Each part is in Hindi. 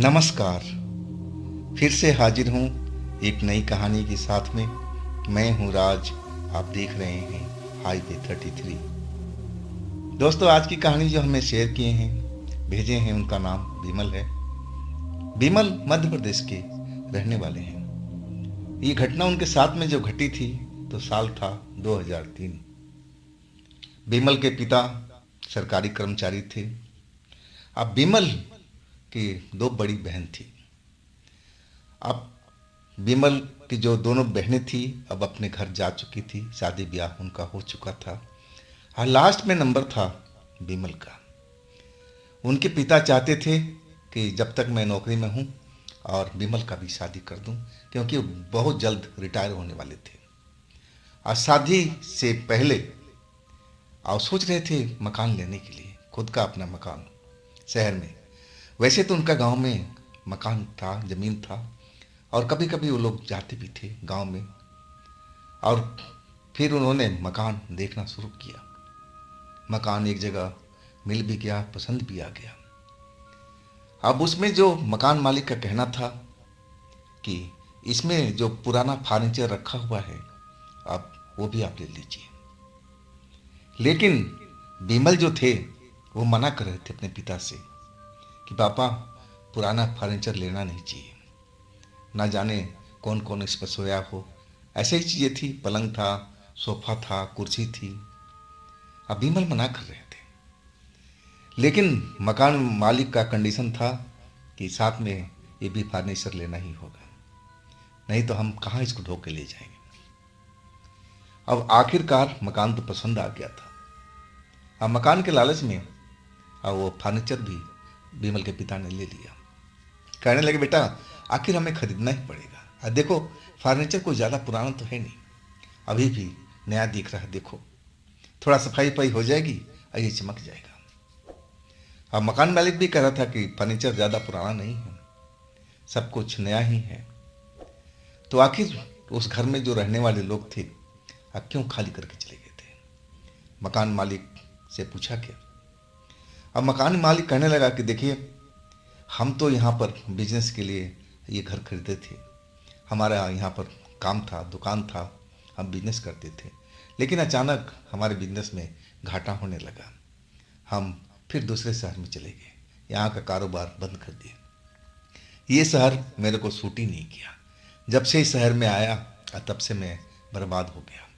नमस्कार। फिर से हाजिर हूँ एक नई कहानी के साथ में। मैं हूँ राज। आप देख रहे हैं हाईवे 33। दोस्तों, आज की कहानी जो हमें शेयर किए हैं, भेजे हैं, उनका नाम विमल है। विमल मध्य प्रदेश के रहने वाले हैं। ये घटना उनके साथ में जो घटी थी तो साल था 2003। विमल के पिता सरकारी कर्मचारी थे। अब विमल की दो बड़ी बहन थी। अब विमल की जो दोनों बहनें थी अब अपने घर जा चुकी थी, शादी ब्याह उनका हो चुका था। हाँ, लास्ट में नंबर था विमल का। उनके पिता चाहते थे कि जब तक मैं नौकरी में हूँ और विमल का भी शादी कर दूँ, क्योंकि वो बहुत जल्द रिटायर होने वाले थे। और शादी से पहले और सोच रहे थे मकान लेने के लिए, खुद का अपना मकान शहर में। वैसे तो उनका गांव में मकान था, ज़मीन था, और कभी कभी वो लोग जाते भी थे गांव में। और फिर उन्होंने मकान देखना शुरू किया। मकान एक जगह मिल भी गया, पसंद भी आ गया। अब उसमें जो मकान मालिक का कहना था कि इसमें जो पुराना फर्नीचर रखा हुआ है अब वो भी आप ले लीजिए। लेकिन विमल जो थे वो मना कर रहे थे अपने पिता से कि पापा, पुराना फर्नीचर लेना नहीं चाहिए। ना जाने कौन कौन इस पर सोया हो। ऐसे ही चीज़ें थी, पलंग था, सोफा था, कुर्सी थी। अब विमल मना कर रहे थे, लेकिन मकान मालिक का कंडीशन था कि साथ में ये भी फर्नीचर लेना ही होगा, नहीं तो हम कहाँ इसको ढो के ले जाएंगे। अब आखिरकार मकान तो पसंद आ गया था। अब मकान के लालच में अब वो फर्नीचर भी विमल के पिता ने ले लिया। कहने लगे, बेटा आखिर हमें खरीदना ही पड़ेगा। देखो, फर्नीचर कोई ज़्यादा पुराना तो है नहीं, अभी भी नया दिख रहा है। देखो, थोड़ा सफाई वफाई हो जाएगी और ये चमक जाएगा। अब मकान मालिक भी कह रहा था कि फर्नीचर ज़्यादा पुराना नहीं है, सब कुछ नया ही है। तो आखिर उस घर में जो रहने वाले लोग थे अब क्यों खाली करके चले गए थे। मकान मालिक से पूछा क्या। अब मकान मालिक कहने लगा कि देखिए, हम तो यहाँ पर बिजनेस के लिए ये घर खरीदे थे। हमारा यहाँ पर काम था, दुकान था, हम बिजनेस करते थे। लेकिन अचानक हमारे बिजनेस में घाटा होने लगा। हम फिर दूसरे शहर में चले गए, यहाँ का कारोबार बंद कर दिया। ये शहर मेरे को सूट ही नहीं किया। जब से इस शहर में आया तब से मैं बर्बाद हो गया।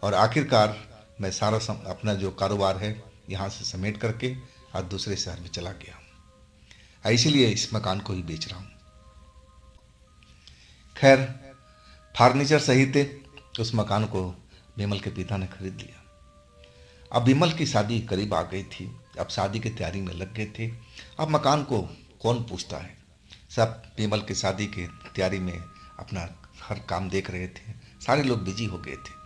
और आखिरकार मैं सारा अपना जो कारोबार है यहाँ से समेट करके आज दूसरे शहर में चला गया। इसीलिए इस मकान को ही बेच रहा हूँ। खैर, फर्नीचर सही थे, उस मकान को विमल के पिता ने खरीद लिया। अब विमल की शादी करीब आ गई थी, अब शादी की तैयारी में लग गए थे। अब मकान को कौन पूछता है, सब विमल की शादी की तैयारी में अपना हर काम देख रहे थे। सारे लोग बिजी हो गए थे।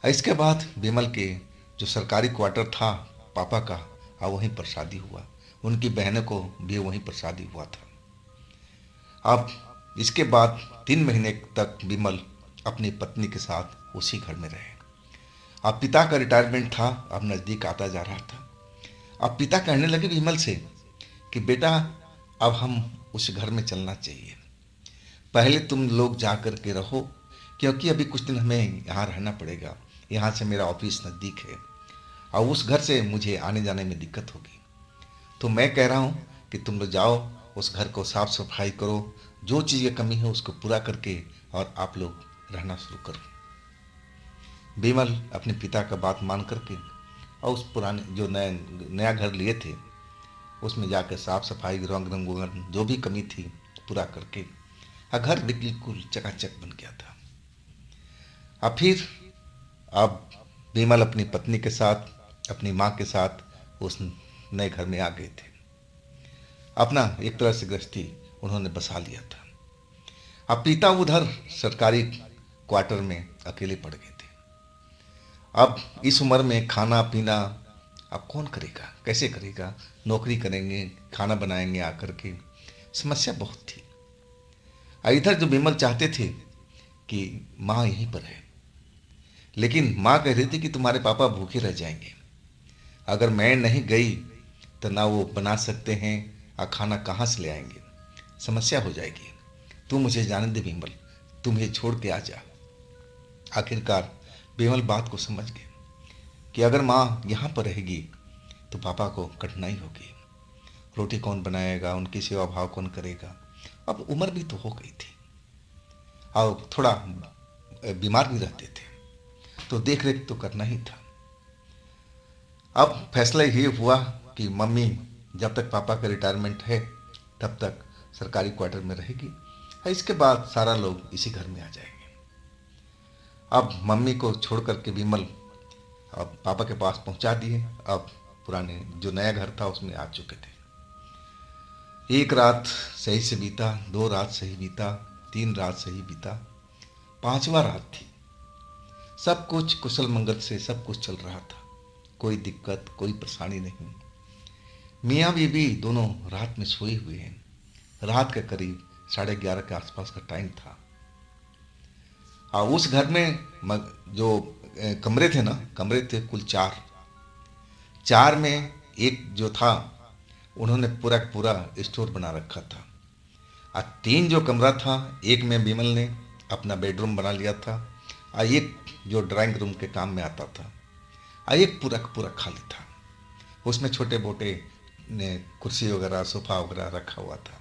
इसके बाद विमल के जो सरकारी क्वार्टर था पापा का, अब वहीं पर शादी हुआ। उनकी बहनों को भी वहीं पर शादी हुआ था। अब इसके बाद 3 महीने तक विमल अपनी पत्नी के साथ उसी घर में रहे। अब पिता का रिटायरमेंट था, अब नज़दीक आता जा रहा था। अब पिता कहने लगे विमल से कि बेटा, अब हम उस घर में चलना चाहिए। पहले तुम लोग जा कर के रहो, क्योंकि अभी कुछ दिन हमें यहाँ रहना पड़ेगा। यहाँ से मेरा ऑफिस नज़दीक है और उस घर से मुझे आने जाने में दिक्कत होगी। तो मैं कह रहा हूँ कि तुम लोग जाओ, उस घर को साफ सफाई करो, जो चीज़ की कमी है उसको पूरा करके और आप लोग रहना शुरू करो। विमल अपने पिता का बात मान करके और उस पुराने जो नया घर लिए थे उसमें जाकर साफ सफाई, रंग रंगोगन, जो भी कमी थी पूरा करके घर बिल्कुल चकाचक बन गया था। फिर अब विमल अपनी पत्नी के साथ, अपनी माँ के साथ उस नए घर में आ गए थे। अपना एक तरह से गृहस्थी उन्होंने बसा लिया था। अब पिता उधर सरकारी क्वार्टर में अकेले पड़ गए थे। अब इस उम्र में खाना पीना अब कौन करेगा, कैसे करेगा। नौकरी करेंगे, खाना बनाएंगे आकर के, समस्या बहुत थी। इधर जो विमल चाहते थे कि माँ यहीं पर है, लेकिन माँ कह रही थी कि तुम्हारे पापा भूखे रह जाएंगे। अगर मैं नहीं गई तो ना वो बना सकते हैं खाना कहाँ से ले आएंगे, समस्या हो जाएगी। तू मुझे जाने दे विमल, तू मुझे छोड़ के आ जा। आखिरकार विमल बात को समझ गए कि अगर माँ यहाँ पर रहेगी तो पापा को कठिनाई होगी। रोटी कौन बनाएगा, उनकी सेवा भाव कौन करेगा। अब उम्र भी तो हो गई थी और थोड़ा बीमार भी रहते थे, तो देख रेख तो करना ही था। अब फैसला ये हुआ कि मम्मी जब तक पापा का रिटायरमेंट है तब तक सरकारी क्वार्टर में रहेगी और इसके बाद सारा लोग इसी घर में आ जाएंगे। अब मम्मी को छोड़ करके विमल अब पापा के पास पहुंचा दिए। अब पुराने जो नया घर था उसमें आ चुके थे। एक रात सही से बीता, 2 रात सही बीता, 3 रात सही बीता, 5वां रात थी। सब कुछ कुशल मंगल से सब कुछ चल रहा था, कोई दिक्कत कोई परेशानी नहीं। मियाँ बीवी दोनों रात में सोए हुए हैं। रात के करीब 11:30 के आसपास का टाइम था। और उस घर में जो कमरे थे ना, कमरे थे कुल 4। 4 में एक जो था उन्होंने पूरा का पूरा स्टोर बना रखा था। और 3 जो कमरा था, एक में विमल ने अपना बेडरूम बना लिया था और एक जो ड्राइंग रूम के काम में आता था और एक पूरा का पूरा खाली था। उसमें छोटे मोटे कुर्सी वगैरह सोफा वगैरह रखा हुआ था।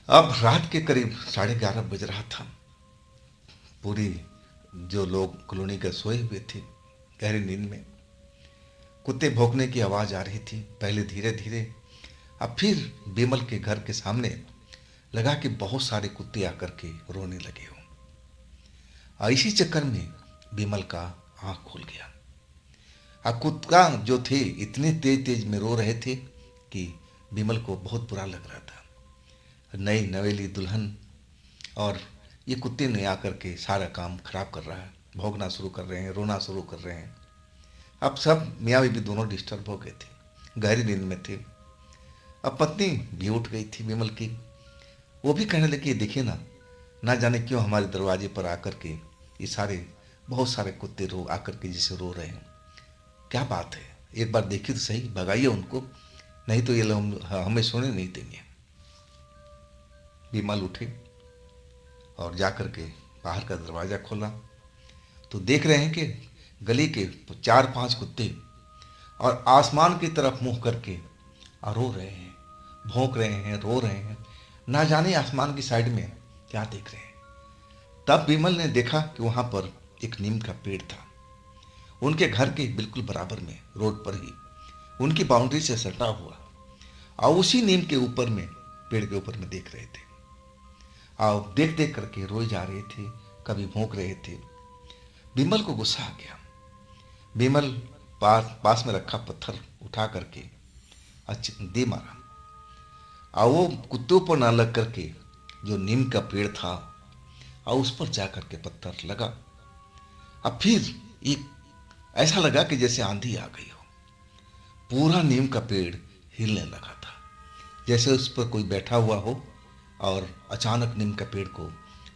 अब रात के करीब 11:30 बज रहा था। पूरी जो लोग कॉलोनी के सोए हुए थे गहरी नींद में। कुत्ते भौंकने की आवाज़ आ रही थी, पहले धीरे धीरे, अब फिर विमल के घर के सामने लगा कि बहुत सारे कुत्ते आकर के रोने लगे हो। और इसी चक्कर में विमल का आँख खुल गया। और कुत्ता जो थे इतने तेज तेज में रो रहे थे कि विमल को बहुत बुरा लग रहा था। नई नवेली दुल्हन और ये कुत्ते ने आकर के सारा काम खराब कर रहा है, भौंकना शुरू कर रहे हैं, रोना शुरू कर रहे हैं। अब सब मियाँ बीवी दोनों डिस्टर्ब हो गए थे, गहरी नींद में थे। अब पत्नी भी उठ गई थी विमल की। वो भी कहने लगी, देखिए ना जाने क्यों हमारे दरवाजे पर आकर के ये बहुत सारे कुत्ते रो आकर के जैसे रो रहे हैं। क्या बात है, एक बार देखिए तो सही, भगाइए उनको, नहीं तो ये लोग हमें सोने नहीं देंगे। विमल उठे और जाकर के बाहर का दरवाज़ा खोला तो देख रहे हैं कि गली के 4-5 कुत्ते और आसमान की तरफ मुंह करके रो रहे हैं, भौंक रहे हैं, रो रहे हैं। ना जाने आसमान की साइड में क्या देख रहे हैं। तब विमल ने देखा कि वहाँ पर एक नीम का पेड़ था, उनके घर के बिल्कुल बराबर में, रोड पर ही, उनकी बाउंड्री से सटा हुआ। और उसी नीम के ऊपर में, पेड़ के ऊपर में देख रहे थे। और देख देख करके रोए जा रहे थे, कभी भौंक रहे थे। विमल को गुस्सा आ गया। विमल पास में रखा पत्थर उठा करके दे मारा और वो कुत्तों पर ना लग करके जो नीम का पेड़ था और उस पर जा करके पत्थर लगा। अब फिर एक ऐसा लगा कि जैसे आंधी आ गई हो। पूरा नीम का पेड़ हिलने लगा था, जैसे उस पर कोई बैठा हुआ हो और अचानक नीम का पेड़ को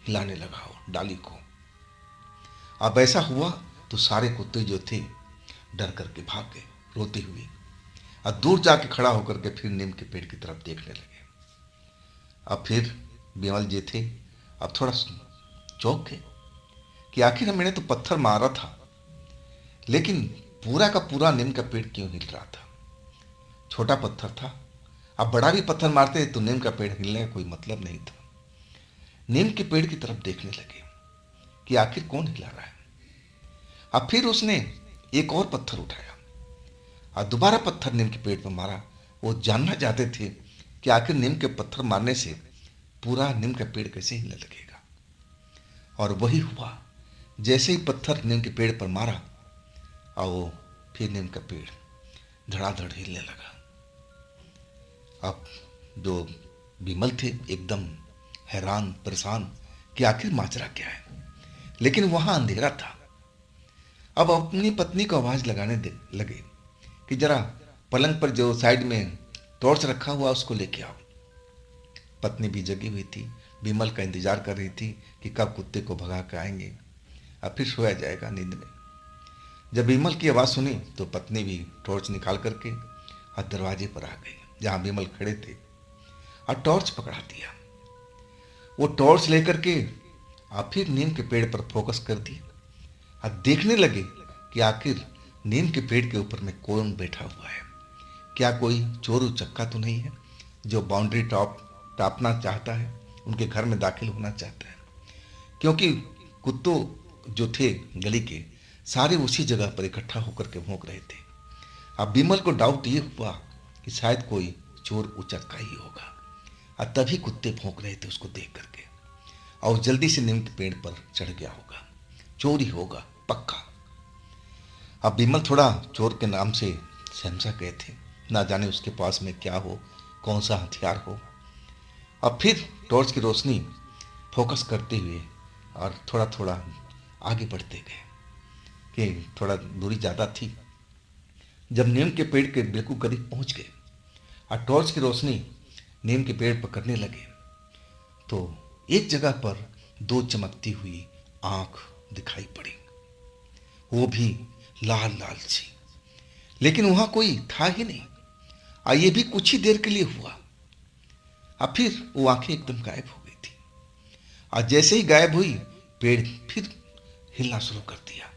हिलाने लगा हो, डाली को। अब ऐसा हुआ तो सारे कुत्ते जो थे डर करके भाग गए रोते हुए और दूर जाके खड़ा होकर के फिर नीम के पेड़ की तरफ देखने लगे। अब फिर विमल जी थे, अब थोड़ा चौंक गए कि आखिर मैंने तो पत्थर मारा था, लेकिन पूरा का पूरा नीम का पेड़ क्यों हिल रहा था। छोटा पत्थर था, अब बड़ा भी पत्थर मारते तो नीम का पेड़ हिलने का कोई मतलब नहीं था। नीम के पेड़ की तरफ देखने लगे कि आखिर कौन हिला रहा है। अब फिर उसने एक और पत्थर उठाया और दोबारा पत्थर नीम के पेड़ पर मारा। वो जानना चाहते थे कि आखिर नीम के पत्थर मारने से पूरा नीम का पेड़ कैसे हिलने लगेगा। और वही हुआ, जैसे ही पत्थर नीम के पेड़ पर मारा और वो फिर नीम का पेड़ धड़ाधड़ हिलने लगा। अब जो विमल थे एकदम हैरान परेशान कि आखिर माजरा क्या है, लेकिन वहां अंधेरा था। अब अपनी पत्नी को आवाज लगाने लगे कि जरा पलंग पर जो साइड में टॉर्च रखा हुआ उसको लेके आओ। पत्नी भी जगी हुई थी, विमल का इंतजार कर रही थी कि कब कुत्ते को भगा कर आएंगे, अब फिर सोया जाएगा नींद में। जब विमल की आवाज़ सुनी तो पत्नी भी टॉर्च निकाल करके और दरवाजे पर आ गई। जहां विमल खड़े थे और टॉर्च पकड़ा दिया। वो टॉर्च लेकर के आप फिर नीम के पेड़ पर फोकस कर दिए और देखने लगे कि आखिर नीम के पेड़ के ऊपर में कौन बैठा हुआ है। क्या कोई चोर उचक्का तो नहीं है जो बाउंड्री टापना चाहता है, उनके घर में दाखिल होना चाहता है? क्योंकि कुत्तों जो थे गली के सारे उसी जगह पर इकट्ठा होकर के भौंक रहे थे। अब विमल को डाउट ये हुआ कि शायद कोई चोर उचक्का ही होगा और तभी कुत्ते भौंक रहे थे उसको देख करके, और जल्दी से नीम के पेड़ पर चढ़ गया होगा। चोर ही होगा पक्का। अब विमल थोड़ा चोर के नाम से सहमसा गए थे, ना जाने उसके पास में क्या हो, कौन सा हथियार हो। अब फिर टॉर्च की रोशनी फोकस करते हुए और थोड़ा थोड़ा आगे बढ़ते गए कि थोड़ा दूरी ज़्यादा थी। जब नीम के पेड़ के बिल्कुल करीब पहुंच गए और टॉर्च की रोशनी नीम के पेड़ पर करने लगे तो एक जगह पर दो चमकती हुई आंख दिखाई पड़ी, वो भी लाल लाल सी। लेकिन वहां कोई था ही नहीं, और ये भी कुछ ही देर के लिए हुआ। अब फिर वो आंखें एकदम गायब हो गई थी, और जैसे ही गायब हुई पेड़ फिर हिलना शुरू कर दिया।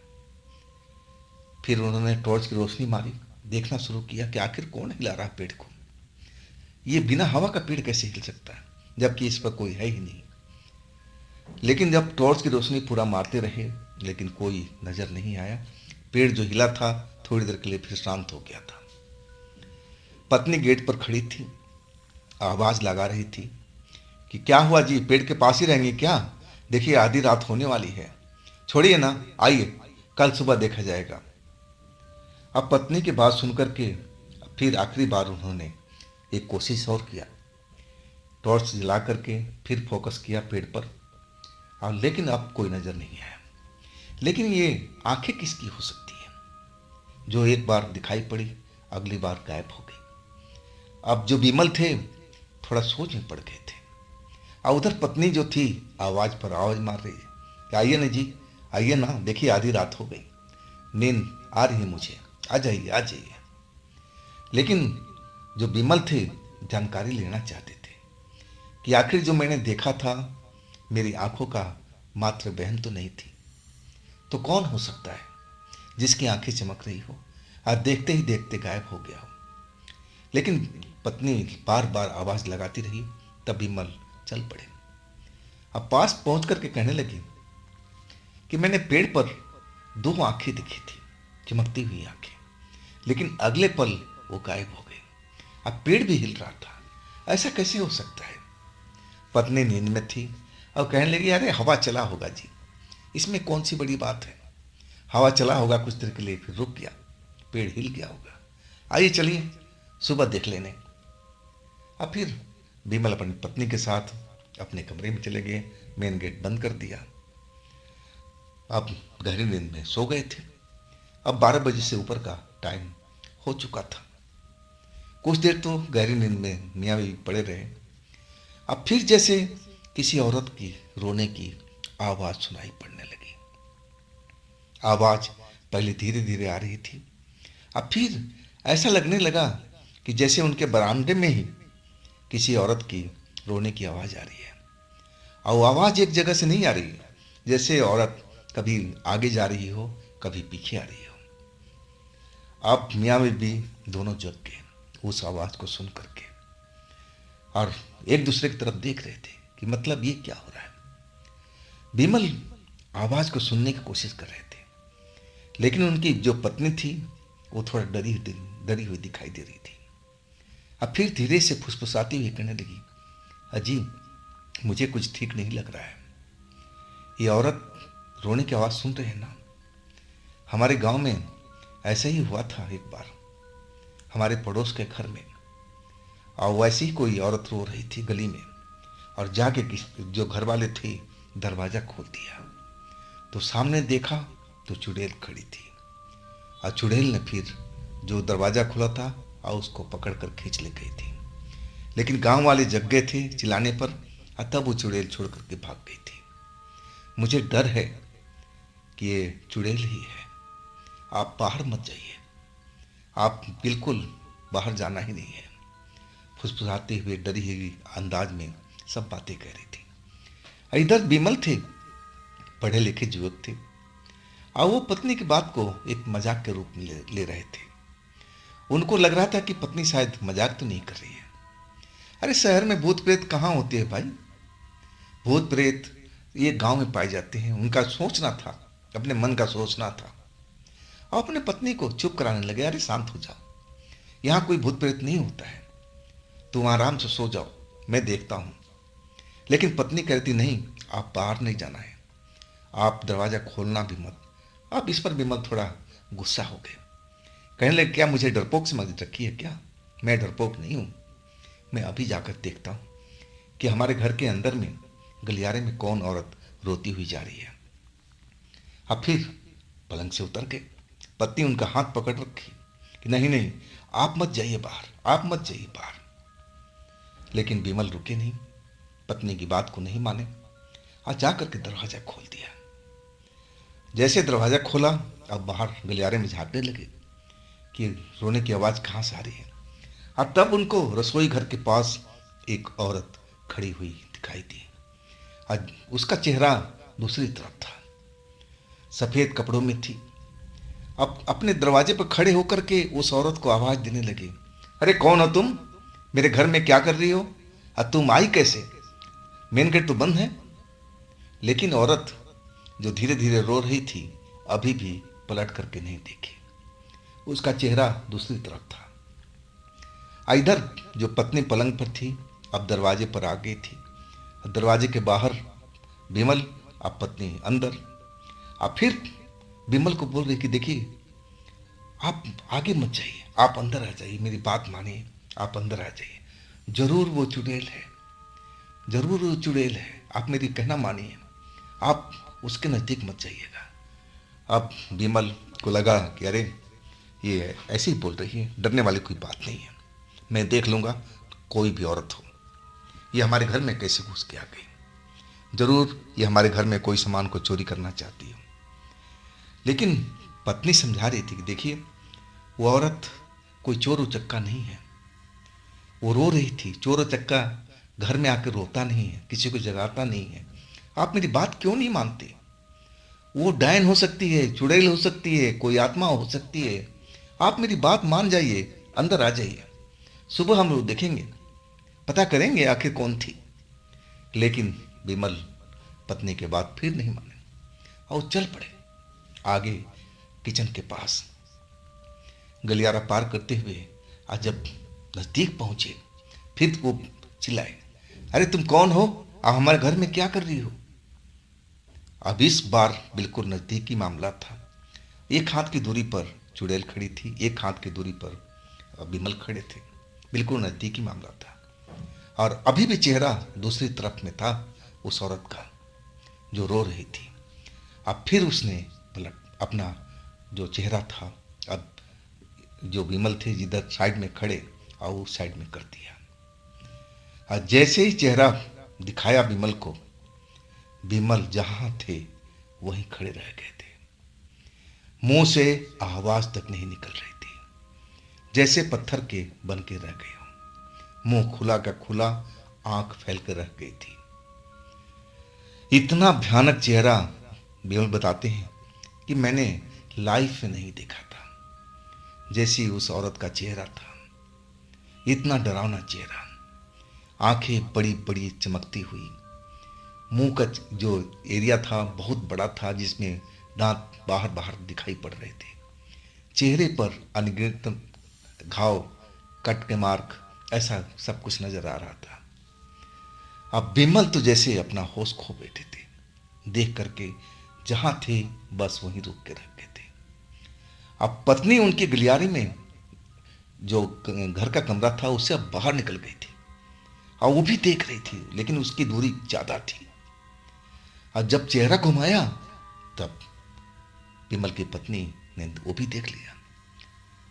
फिर उन्होंने टॉर्च की रोशनी मारी, देखना शुरू किया कि आखिर कौन हिला रहा पेड़ को। ये बिना हवा का पेड़ कैसे हिल सकता है, जबकि इस पर कोई है ही नहीं। लेकिन जब टॉर्च की रोशनी पूरा मारते रहे लेकिन कोई नजर नहीं आया। पेड़ जो हिला था थोड़ी देर के लिए फिर शांत हो गया था। पत्नी गेट पर खड़ी थी, आवाज लगा रही थी कि क्या हुआ जी, पेड़ के पास ही रहेंगे क्या? देखिए आधी रात होने वाली है, छोड़िए ना, आइए कल सुबह देखा जाएगा। अब पत्नी की बात सुनकर के फिर आखिरी बार उन्होंने एक कोशिश और किया। टॉर्च जला करके फिर फोकस किया पेड़ पर, और लेकिन अब कोई नजर नहीं आया। लेकिन ये आंखें किसकी हो सकती है जो एक बार दिखाई पड़ी अगली बार गायब हो गई? अब जो विमल थे थोड़ा सोच में पड़ गए थे, और उधर पत्नी जो थी आवाज पर आवाज मार रही है कि आइए ना जी, आइए ना, देखिए आधी रात हो गई, नींद आ रही है मुझे, आ जाइए आ जाइए। लेकिन जो विमल थे जानकारी लेना चाहते थे कि आखिर जो मैंने देखा था मेरी आंखों का मात्र बहन तो नहीं थी, तो कौन हो सकता है जिसकी आंखें चमक रही हो और देखते ही देखते गायब हो गया हो। लेकिन पत्नी बार बार आवाज लगाती रही, तब विमल चल पड़े। अब पास पहुंच करके कहने लगी कि मैंने पेड़ पर दो आंखें दिखी थी, चमकती हुई आंखें, लेकिन अगले पल वो गायब हो गई। अब पेड़ भी हिल रहा था, ऐसा कैसे हो सकता है? पत्नी नींद में थी और कहने लगी अरे हवा चला होगा जी, इसमें कौन सी बड़ी बात है, हवा चला होगा कुछ देर के लिए फिर रुक गया, पेड़ हिल गया होगा, आइए चलिए सुबह देख लेने। अब फिर विमल अपनी पत्नी के साथ अपने कमरे में चले गए, मेन गेट बंद कर दिया। अब गहरी नींद में सो गए थे। अब 12 बजे से ऊपर का टाइम हो चुका था। कुछ देर तो गहरी नींद में मियाँ बीवी पड़े रहे। अब फिर जैसे किसी औरत की रोने की आवाज सुनाई पड़ने लगी। आवाज पहले धीरे धीरे आ रही थी, अब फिर ऐसा लगने लगा कि जैसे उनके बरामदे में ही किसी औरत की रोने की आवाज आ रही है, और वो आवाज एक जगह से नहीं आ रही है, जैसे औरत कभी आगे जा रही हो कभी पीछे आ रही हो। अब मियाँ बीवी दोनों जग गए उस आवाज को सुन करके, और एक दूसरे की तरफ देख रहे थे कि मतलब ये क्या हो रहा है। विमल आवाज को सुनने की कोशिश कर रहे थे, लेकिन उनकी जो पत्नी थी वो थोड़ा डरी हुई दिखाई दे रही थी। अब फिर धीरे से फुसफुसाती हुई कहने लगी अजी मुझे कुछ ठीक नहीं लग रहा है, ये औरत रोने की आवाज सुन रहे हैं ना, हमारे गांव में ऐसा ही हुआ था एक बार हमारे पड़ोस के घर में, और वैसे ही कोई औरत रो रही थी गली में, और जाके जो घर वाले थे दरवाजा खोल दिया तो सामने देखा तो चुड़ैल खड़ी थी, और चुड़ैल ने फिर जो दरवाजा खुला था और उसको पकड़ कर खींच ले गई थी। लेकिन गांव वाले जग गए थे चिल्लाने पर, और तब वो चुड़ैल छोड़ करके भाग गई थी। मुझे डर है कि ये चुड़ैल ही है, आप बाहर मत जाइए, आप बिल्कुल बाहर जाना ही नहीं है, फुसफुसाते हुए डरी हुई अंदाज में सब बातें कह रही थी। इधर विमल थे, पढ़े लिखे युवक थे, और वो पत्नी की बात को एक मजाक के रूप में ले रहे थे। उनको लग रहा था कि पत्नी शायद मजाक तो नहीं कर रही है। अरे शहर में भूत प्रेत कहाँ होते हैं भाई? भूत प्रेत ये गांव में पाए जाते हैं। उनका सोचना था, अपने मन का सोचना था, और अपने पत्नी को चुप कराने लगे। अरे शांत हो जाओ, यहाँ कोई भूत प्रेत नहीं होता है, तुम आराम से सो जाओ, मैं देखता हूँ। लेकिन पत्नी कहती नहीं, आप बाहर नहीं जाना है, आप दरवाज़ा खोलना भी मत। अब इस पर विमल थोड़ा गुस्सा हो गए। कहने लगे, क्या मुझे डरपोक समझ रखी है क्या? मैं डरपोक नहीं हूँ। मैं अभी जाकर देखता हूँ कि हमारे घर के अंदर में गलियारे में कौन औरत रोती हुई जा रही है। अब फिर पलंग से उतर के पत्नी उनका हाथ पकड़ रखी कि नहीं नहीं, आप मत जाइए बाहर, आप मत जाइए बाहर। लेकिन विमल रुके नहीं, पत्नी की बात को नहीं माने और जाकर के दरवाज़ा खोल दिया। जैसे दरवाज़ा खोला, अब बाहर गलियारे में झांकने लगे कि रोने की आवाज़ कहाँ से आ रही है। और तब उनको रसोई घर के पास एक औरत खड़ी हुई दिखाई दी, और उसका चेहरा दूसरी तरफ था, सफ़ेद कपड़ों में थी। अब अपने दरवाजे पर खड़े होकर के उस औरत को आवाज़ देने लगे, अरे कौन हो तुम? मेरे घर में क्या कर रही हो? और तुम आई कैसे? मेन गेट तो बंद है। लेकिन औरत जो धीरे धीरे रो रही थी अभी भी पलट करके नहीं देखी, उसका चेहरा दूसरी तरफ था। इधर जो पत्नी पलंग पर थी अब दरवाजे पर आ गई थी। दरवाजे के बाहर विमल, अब पत्नी अंदर। अब फिर विमल को बोल रही कि देखिए, आप आगे मत जाइए, आप अंदर आ जाइए, मेरी बात मानिए, आप अंदर आ जाइए। जरूर वो चुड़ैल है, जरूर वो चुड़ैल है, आप मेरी कहना मानिए, आप उसके नज़दीक मत जाइएगा। अब विमल को लगा कि अरे ये ऐसे ही बोल रही है, डरने वाली कोई बात नहीं है, मैं देख लूँगा, कोई भी औरत हो, ये हमारे घर में कैसे घुस के आ गई, जरूर ये हमारे घर में कोई सामान को चोरी करना चाहती हो। लेकिन पत्नी समझा रही थी कि देखिए, वो औरत कोई चोर उचक्का नहीं है, वो रो रही थी। चोर उचक्का घर में आकर रोता नहीं है, किसी को जगाता नहीं है। आप मेरी बात क्यों नहीं मानते? वो डायन हो सकती है, चुड़ैल हो सकती है, कोई आत्मा हो सकती है, आप मेरी बात मान जाइए, अंदर आ जाइए, सुबह हम लोग देखेंगे, पता करेंगे आखिर कौन थी। लेकिन विमल पत्नी के बात फिर नहीं माने और चल पड़े आगे किचन के पास। गलियारा पार करते हुए आज जब नज़दीक पहुंचे, फिर वो चिल्लाए, अरे तुम कौन हो? आप हमारे घर में क्या कर रही हो? अब इस बार बिल्कुल नज़दीकी मामला था। एक हाथ की दूरी पर चुड़ैल खड़ी थी, एक हाथ की दूरी पर विमल खड़े थे। बिल्कुल नज़दीकी मामला था, और अभी भी चेहरा दूसरी तरफ में था उस औरत का जो रो रही थी। अब फिर उसने पलट अपना जो चेहरा था, अब जो विमल थे जिधर साइड में खड़े और उस साइड में कर दिया। और जैसे ही चेहरा दिखाया विमल को, विमल जहां थे वहीं खड़े रह गए थे। मुंह से आवाज तक नहीं निकल रही थी, जैसे पत्थर के बन के रह गए हो। मुंह खुला का खुला, आंख फैल कर रह गई थी। इतना भयानक चेहरा विमल बताते हैं कि मैंने लाइफ में नहीं देखा था, जैसी उस औरत का चेहरा था। इतना डरावना चेहरा, आंखें बड़ी बड़ी चमकती हुई, मुंह का जो एरिया था बहुत बड़ा था, जिसमें दांत बाहर बाहर दिखाई पड़ रहे थे। चेहरे पर अनगिनत घाव, कट के मार्क, ऐसा सब कुछ नजर आ रहा था। अब विमल तो जैसे अपना होश खो बैठे थे, देख करके जहां थे बस वहीं रुक के रह गए थे। अब पत्नी उनकी गलियारे में जो घर का कमरा था उससे अब बाहर निकल गई थी, और वो भी देख रही थी, लेकिन उसकी दूरी ज्यादा थी। और जब चेहरा घुमाया तब विमल की पत्नी ने वो भी देख लिया।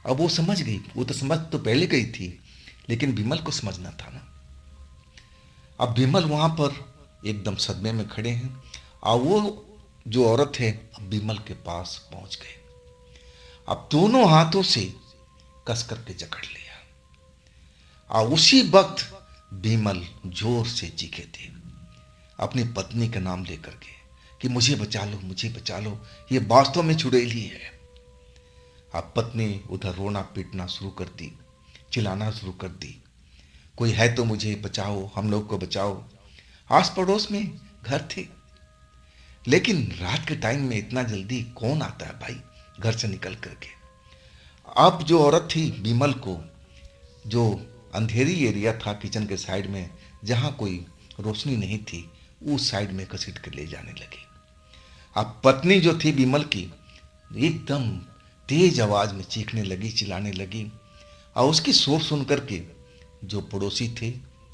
अब वो समझ गई, वो तो समझ तो पहले गई थी, लेकिन विमल को समझना था ना। अब विमल वहां पर एकदम सदमे में खड़े हैं, और वो जो औरत है अब विमल के पास पहुंच गए। अब दोनों हाथों से कस करके जकड़ लिया। और उसी वक्त बिमल जोर से चीखे थे अपनी पत्नी का नाम लेकर के कि मुझे बचा लो, मुझे बचा लो, ये वास्तव में चुड़ैल ही है। अब पत्नी उधर रोना पीटना शुरू कर दी, चिल्लाना शुरू कर दी, कोई है तो मुझे बचाओ, हम लोग को बचाओ। आस पड़ोस में घर थे, लेकिन रात के टाइम में इतना जल्दी कौन आता है भाई घर से निकल करके। अब जो औरत थी बिमल को, जो अंधेरी एरिया था किचन के साइड में जहाँ कोई रोशनी नहीं थी, उस साइड में घसीट कर ले जाने लगी। अब पत्नी जो थी बिमल की एकदम तेज आवाज में चीखने लगी, चिल्लाने लगी, और उसकी शोर सुन करके जो पड़ोसी थे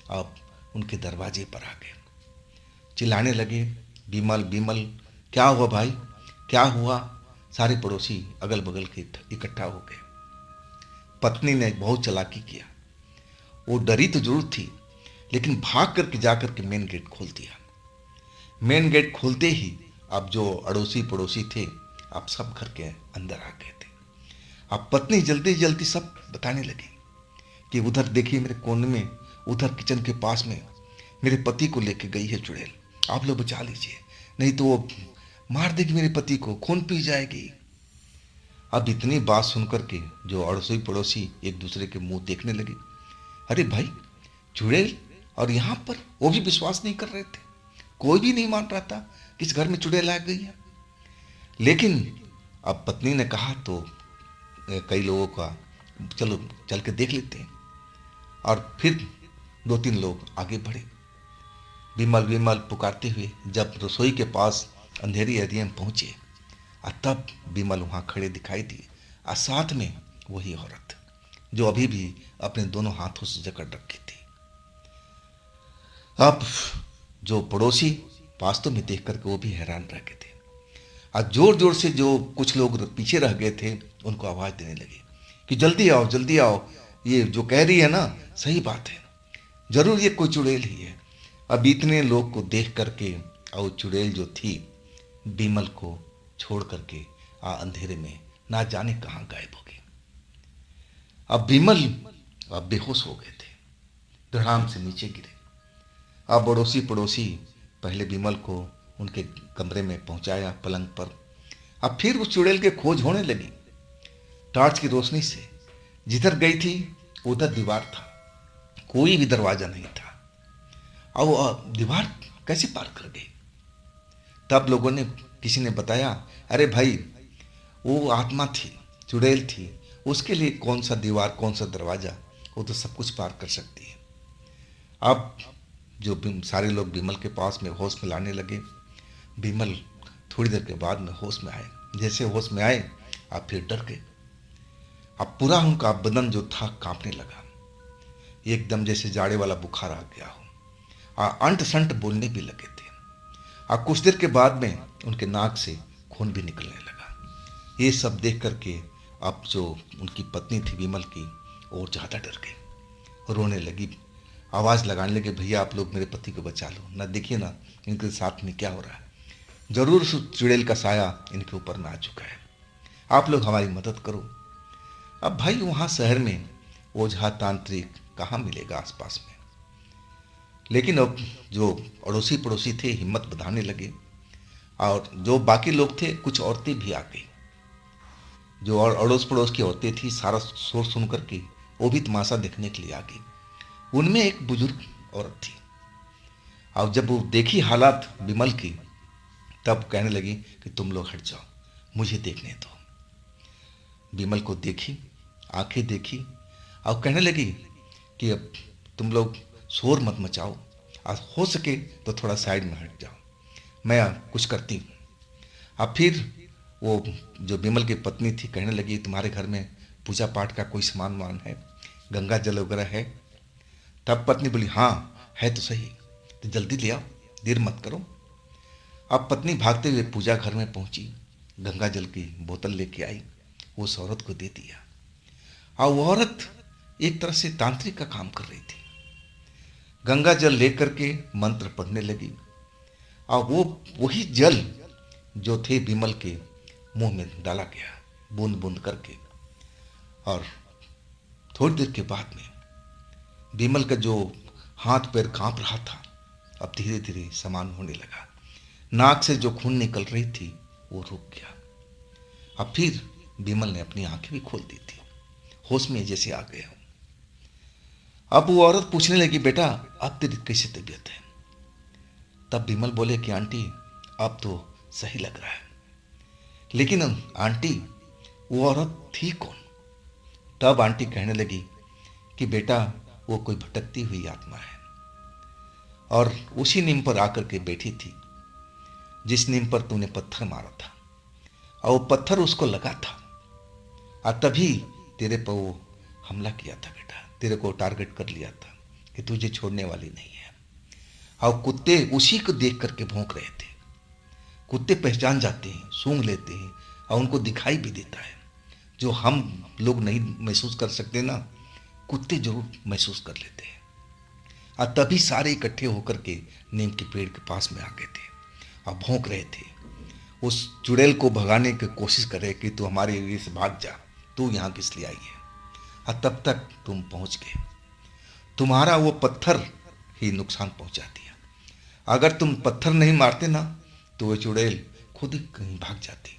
अब उनके दरवाजे पर आ गए, चिल्लाने लगे, बिमल बिमल क्या हुआ भाई, क्या हुआ। सारे पड़ोसी अगल बगल के इकट्ठा हो गए। पत्नी ने बहुत चालाकी किया, वो डरी तो जरूर थी, लेकिन भाग करके जाकर के मेन गेट खोल दिया। मेन गेट खोलते ही अब जो अड़ोसी पड़ोसी थे अब सब घर के अंदर आ गए थे। अब पत्नी जल्दी जल्दी सब बताने लगी कि उधर देखिए मेरे कोने में, उधर किचन के पास में मेरे पति को लेके गई है चुड़ैल, आप लोग बचा लीजिए, नहीं तो वो मार देगी मेरे पति को, खून पी जाएगी। अब इतनी बात सुनकर के जो अड़ोसी पड़ोसी एक दूसरे के मुंह देखने लगे, अरे भाई चुड़ैल, और यहाँ पर वो भी विश्वास नहीं कर रहे थे, कोई भी नहीं मान रहा था कि इस घर में चुड़ैल आ गई है। लेकिन अब पत्नी ने कहा तो कई लोगों का चलो चल के देख लेते हैं, और फिर 2-3 लोग आगे बढ़े। बिमल बिमल पुकारते हुए जब रसोई के पास अंधेरी एरिया में पहुंचे, और तब बिमल वहां खड़े दिखाई दिए, और साथ में वही औरत जो अभी भी अपने दोनों हाथों से जकड़ रखी थी। अब जो पड़ोसी वास्तव में देख करके वो भी हैरान रह गए थे, और जोर जोर से जो कुछ लोग पीछे रह गए थे उनको आवाज देने लगे कि जल्दी आओ जल्दी आओ, ये जो कह रही है ना सही बात है, जरूर ये कोई चुड़ैल ही है। अब इतने लोग को देख करके और चुड़ैल जो थी बिमल को छोड़ करके अंधेरे में ना जाने कहाँ गायब हो गई। अब बिमल अब बेहोश हो गए थे, धड़ाम से नीचे गिरे। अब पड़ोसी पड़ोसी पहले बिमल को उनके कमरे में पहुंचाया पलंग पर। अब फिर उस चुड़ैल के खोज होने लगी टॉर्च की रोशनी से। जिधर गई थी उधर दीवार था, कोई भी दरवाजा नहीं था, और वो दीवार कैसे पार कर गई। तब लोगों ने, किसी ने बताया, अरे भाई वो आत्मा थी, चुड़ैल थी, उसके लिए कौन सा दीवार कौन सा दरवाजा, वो तो सब कुछ पार कर सकती है। अब जो सारे लोग बिमल के पास में होश में लाने लगे। बिमल थोड़ी देर के बाद में होश में आए। जैसे होश में आए अब फिर डर गए। अब पूरा उनका बदन जो था कांपने लगा, एकदम जैसे जाड़े वाला बुखार आ गया हो, और अंट संट बोलने भी लगे थे। और कुछ देर के बाद में उनके नाक से खून भी निकलने लगा। ये सब देख करके अब जो उनकी पत्नी थी बिमल की, और ज़्यादा डर गई, रोने लगी, आवाज़ लगाने लगे, भैया आप लोग मेरे पति को बचा लो ना, देखिए ना इनके साथ में क्या हो रहा है, जरूर चुड़ैल का साया इनके ऊपर में आ चुका है, आप लोग हमारी मदद करो। अब भाई वहाँ शहर में ओझा तांत्रिक कहाँ मिलेगा आसपास में, लेकिन अब जो अड़ोसी पड़ोसी थे हिम्मत बढ़ाने लगे, और जो बाकी लोग थे कुछ औरतें भी आ गई। जो और अड़ोस पड़ोस की औरतें थी सारा शोर सुन करके वो भी तमाशा देखने के लिए आ गई। उनमें एक बुजुर्ग औरत थी, और जब वो देखी हालात बिमल की तब कहने लगी कि तुम लोग हट जाओ, मुझे देखने दो। बिमल को देखी, आंखें देखी, और कहने लगी कि अब तुम लोग शोर मत मचाओ, और हो सके तो थोड़ा साइड में हट जाओ, मैं कुछ करती हूँ। अब फिर वो जो बिमल की पत्नी थी कहने लगी, तुम्हारे घर में पूजा पाठ का कोई सामान वामान है, गंगा जल वगैरह है। तब पत्नी बोली, हाँ है तो सही, तो जल्दी ले आओ, देर मत करो। अब पत्नी भागते हुए पूजा घर में पहुंची, गंगा जल की बोतल लेके आई, उस औरत को दे दिया। और वो औरत एक तरह से तांत्रिक का काम कर रही थी, गंगा जल लेकर के मंत्र पढ़ने लगी, और वो वही जल जो थे बिमल के मुंह में डाला गया बूंद बूंद करके। और थोड़ी देर के बाद में विमल का जो हाथ पैर कांप रहा था अब धीरे धीरे समान होने लगा। नाक से जो खून निकल रही थी वो रुक गया। अब फिर विमल ने अपनी आंखें भी खोल दी थी, होश में जैसे आ गया हूं। अब वो औरत पूछने लगी, बेटा अब तेरी कैसी तबीयत है? तब विमल बोले कि आंटी अब तो सही लग रहा है। लेकिन आंटी वो औरत थी कौन? तब आंटी कहने लगी कि बेटा वो कोई भटकती हुई आत्मा है और उसी नीम पर आकर के बैठी थी जिस नीम पर तूने पत्थर मारा था, और वो पत्थर उसको लगा था और तभी तेरे पर वो हमला किया था। बेटा तेरे को टारगेट कर लिया था कि तुझे छोड़ने वाली नहीं है। और कुत्ते उसी को देख करके भौंक रहे थे। कुत्ते पहचान जाते हैं, सूंघ लेते हैं और उनको दिखाई भी देता है। जो हम लोग नहीं महसूस कर सकते ना, कुत्ते जरूर महसूस कर लेते हैं। और तभी सारे इकट्ठे होकर के नीम के पेड़ के पास में आ गए थे और भौंक रहे थे। उस चुड़ैल को भगाने की कोशिश कर रहे कि तू हमारे एरिया से भाग जा, तू यहाँ किस लिए आई है? और तब तक तुम पहुँच गए। तुम्हारा वो पत्थर ही नुकसान पहुँचा दिया। अगर तुम पत्थर नहीं मारते ना तो वो चुड़ैल खुद ही कहीं भाग जाती।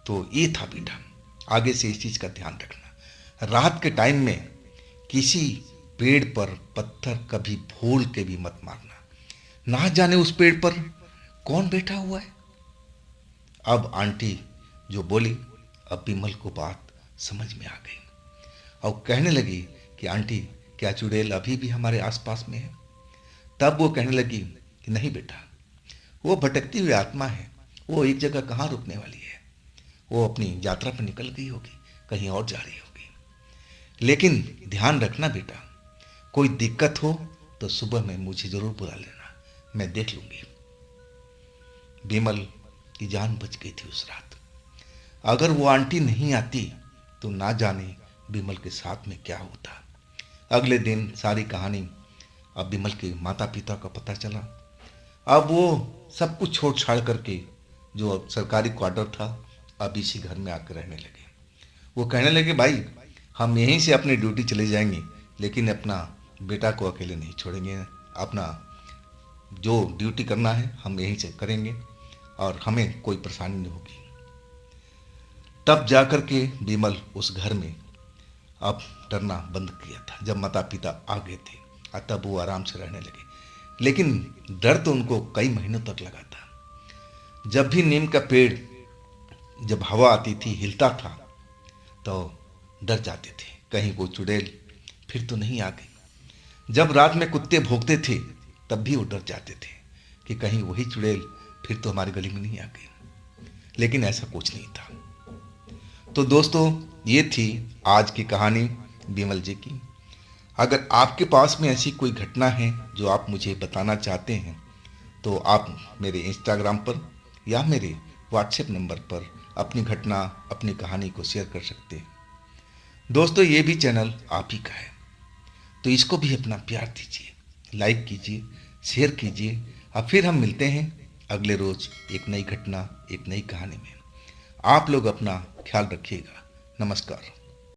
तो ये था बेटा, आगे से इस चीज का ध्यान रखना। रात के टाइम में किसी पेड़ पर पत्थर कभी भूल के भी मत मारना। ना जाने उस पेड़ पर कौन बैठा हुआ है। अब आंटी जो बोली, अब विमल को बात समझ में आ गई और कहने लगी कि आंटी क्या चुड़ैल अभी भी हमारे आसपास में है? तब वो कहने लगी कि नहीं बेटा, वो भटकती हुई आत्मा है, वो एक जगह कहाँ रुकने वाली है। वो अपनी यात्रा पर निकल गई होगी, कहीं और जा रही होगी। लेकिन ध्यान रखना बेटा, कोई दिक्कत हो तो सुबह में मुझे जरूर बुला लेना, मैं देख लूंगी। विमल की जान बच गई थी उस रात। अगर वो आंटी नहीं आती तो ना जाने विमल के साथ में क्या होता। अगले दिन सारी कहानी अब विमल के माता पिता का पता चला। अब वो सब कुछ छोड़ छाड़ करके जो सरकारी क्वार्टर था अब इसी घर में आकर रहने लगे। वो कहने लगे, भाई हम यहीं से अपनी ड्यूटी चले जाएंगे, लेकिन अपना बेटा को अकेले नहीं छोड़ेंगे। अपना जो ड्यूटी करना है हम यहीं से करेंगे और हमें कोई परेशानी नहीं होगी। तब जाकर के विमल उस घर में अब डरना बंद किया था। जब माता पिता आ गए थे और तब वो आराम से रहने लगे। लेकिन डर तो उनको कई महीनों तक लगा था। जब भी नीम का पेड़ जब हवा आती थी, हिलता था, तो डर जाते थे कहीं वो चुड़ैल फिर तो नहीं आ गई। जब रात में कुत्ते भौंकते थे तब भी वो डर जाते थे कि कहीं वही चुड़ैल फिर तो हमारी गली में नहीं आ गई। लेकिन ऐसा कुछ नहीं था। तो दोस्तों, ये थी आज की कहानी विमल जी की। अगर आपके पास में ऐसी कोई घटना है जो आप मुझे बताना चाहते हैं तो आप मेरे इंस्टाग्राम पर या मेरे व्हाट्सएप नंबर पर अपनी घटना, अपनी कहानी को शेयर कर सकते हैं। दोस्तों, ये भी चैनल आप ही का है, तो इसको भी अपना प्यार दीजिए, लाइक कीजिए, शेयर कीजिए। अब फिर हम मिलते हैं अगले रोज एक नई घटना, एक नई कहानी में। आप लोग अपना ख्याल रखिएगा। नमस्कार।